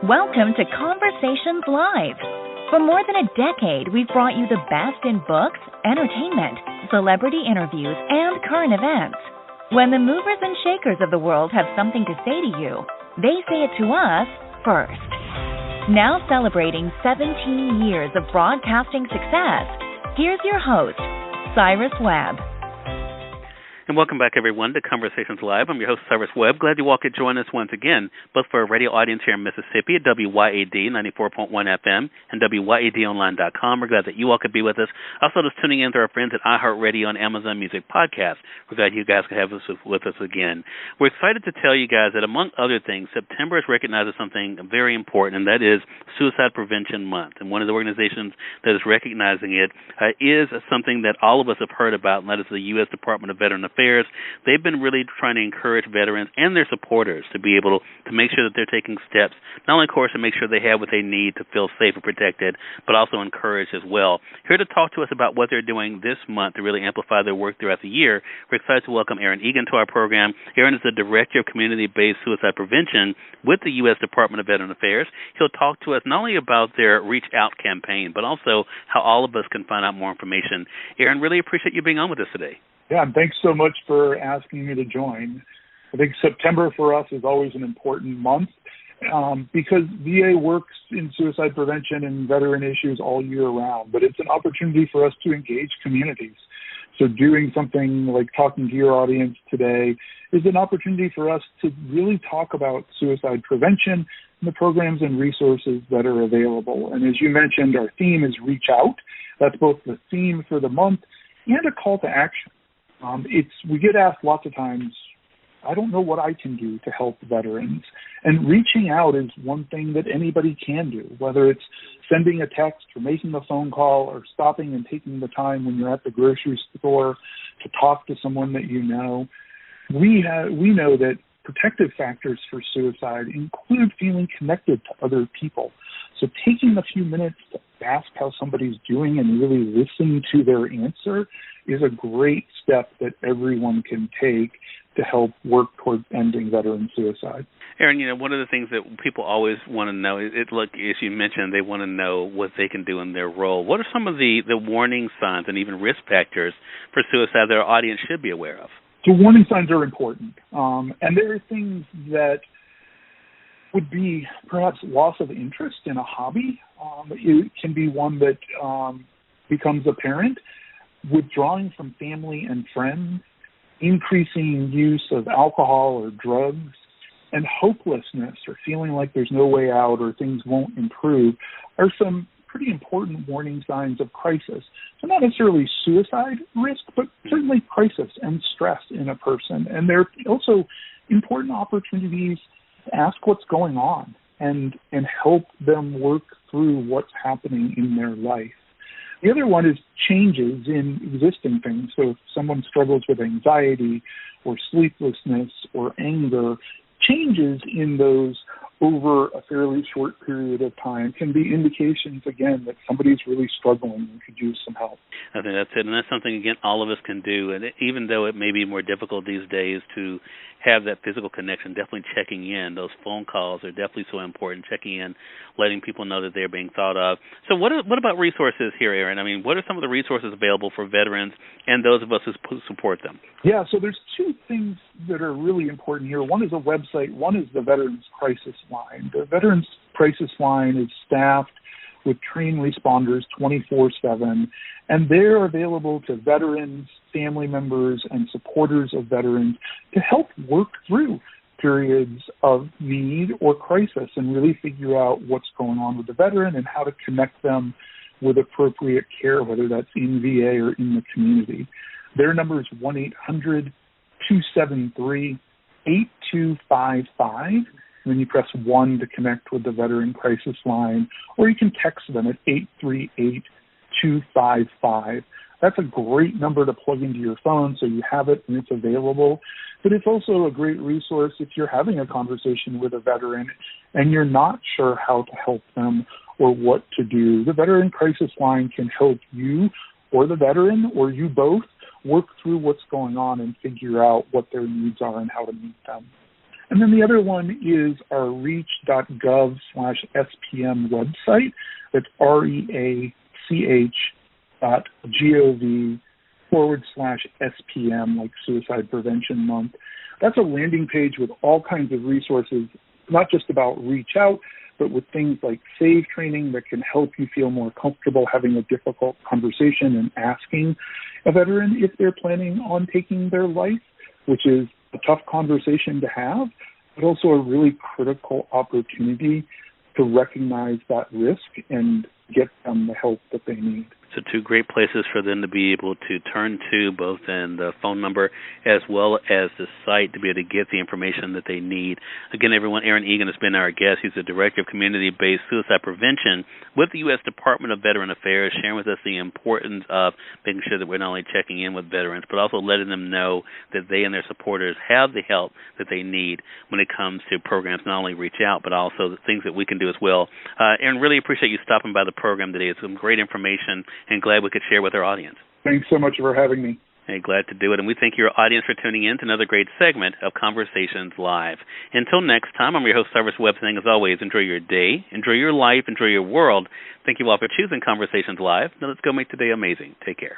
Welcome to Conversations Live. For more than a decade, we've brought you the best in books, entertainment, celebrity interviews, and current events. When the movers and shakers of the world have something to say to you, they say it to us first. Now celebrating 17 years of broadcasting success, here's your host, Cyrus Webb. And welcome back, everyone, to Conversations Live. I'm your host, Cyrus Webb. Glad you all could join us once again, both for a radio audience here in Mississippi at WYAD 94.1 FM and WYADonline.com. We're glad that you all could be with us. Also, just tuning in to our friends at iHeartRadio and Amazon Music Podcast. We're glad you guys could have us with us again. We're excited to tell you guys that, among other things, September is recognized as something very important, and that is Suicide Prevention Month. And one of the organizations that is recognizing it is something that all of us have heard about, and that is the U.S. Department of Veterans Affairs. They've been really trying to encourage veterans and their supporters to be able to make sure that they're taking steps, not only, of course, to make sure they have what they need to feel safe and protected, but also encouraged as well. Here to talk to us about what they're doing this month to really amplify their work throughout the year, we're excited to welcome Aaron Eagan to our program. Aaron is the Director of Community-Based Suicide Prevention with the U.S. Department of Veterans Affairs. He'll talk to us not only about their Reach Out campaign, but also how all of us can find out more information. Aaron, really appreciate you being on with us today. Yeah, and thanks so much for asking me to join. I think September for us is always an important month because VA works in suicide prevention and veteran issues all year round, but it's an opportunity for us to engage communities. So doing something like talking to your audience today is an opportunity for us to really talk about suicide prevention and the programs and resources that are available. And as you mentioned, our theme is Reach Out. That's both the theme for the month and a call to action. We get asked lots of times, I don't know what I can do to help veterans. And reaching out is one thing that anybody can do, whether it's sending a text or making a phone call or stopping and taking the time when you're at the grocery store to talk to someone that you know. We know that protective factors for suicide include feeling connected to other people. So taking a few minutes to ask how somebody's doing and really listen to their answer is a great step that everyone can take to help work towards ending veteran suicide. Aaron, one of the things that people always want to know is, look, as you mentioned, they want to know what they can do in their role. What are some of the warning signs and even risk factors for suicide that our audience should be aware of? So warning signs are important. And there are things that would be perhaps loss of interest in a hobby. It can be one that becomes apparent. Withdrawing from family and friends, increasing use of alcohol or drugs, and hopelessness or feeling like there's no way out or things won't improve are some pretty important warning signs of crisis. So not necessarily suicide risk, but certainly crisis and stress in a person. And there are also important opportunities to ask what's going on and help them work through what's happening in their life. The other one is changes in existing things. So if someone struggles with anxiety or sleeplessness or anger, changes in those over a fairly short period of time can be indications, again, that somebody's really struggling and could use some help. I think that's it, and that's something, again, all of us can do. And even though it may be more difficult these days to have that physical connection, definitely checking in. Those phone calls are definitely so important, checking in, letting people know that they're being thought of. So what about resources here, Aaron? I mean, what are some of the resources available for veterans and those of us who support them? Yeah, so there's two things that are really important here. One is a website. One is the Veterans Crisis Line. The Veterans Crisis Line is staffed with trained responders 24/7, and they're available to veterans, family members, and supporters of veterans to help work through periods of need or crisis and really figure out what's going on with the veteran and how to connect them with appropriate care, whether that's in VA or in the community. Their number is 1-800-273-8255. And then you press 1 to connect with the Veteran Crisis Line, or you can text them at 838-255. That's a great number to plug into your phone so you have it and it's available. But it's also a great resource if you're having a conversation with a veteran and you're not sure how to help them or what to do. The Veteran Crisis Line can help you or the veteran or you both work through what's going on and figure out what their needs are and how to meet them. And then the other one is our reach.gov/SPM website. That's reach.gov/SPM, like Suicide Prevention Month. That's a landing page with all kinds of resources, not just about reach out, but with things like SAVE training that can help you feel more comfortable having a difficult conversation and asking a veteran if they're planning on taking their life, which is a tough conversation to have, but also a really critical opportunity to recognize that risk and get them the help that they need. So two great places for them to be able to turn to, both in the phone number as well as the site, to be able to get the information that they need. Again, everyone, Aaron Eagan has been our guest. He's the Director of Community-Based Suicide Prevention with the U.S. Department of Veteran Affairs, sharing with us the importance of making sure that we're not only checking in with veterans, but also letting them know that they and their supporters have the help that they need when it comes to programs, not only reach out, but also the things that we can do as well. Aaron, really appreciate you stopping by the program today. It's some great information, and glad we could share with our audience. Thanks so much for having me. Hey, glad to do it. And we thank your audience for tuning in to another great segment of Conversations Live. Until next time, I'm your host, Cyrus Webb, saying as always, enjoy your day, enjoy your life, enjoy your world. Thank you all for choosing Conversations Live. Now let's go make today amazing. Take care.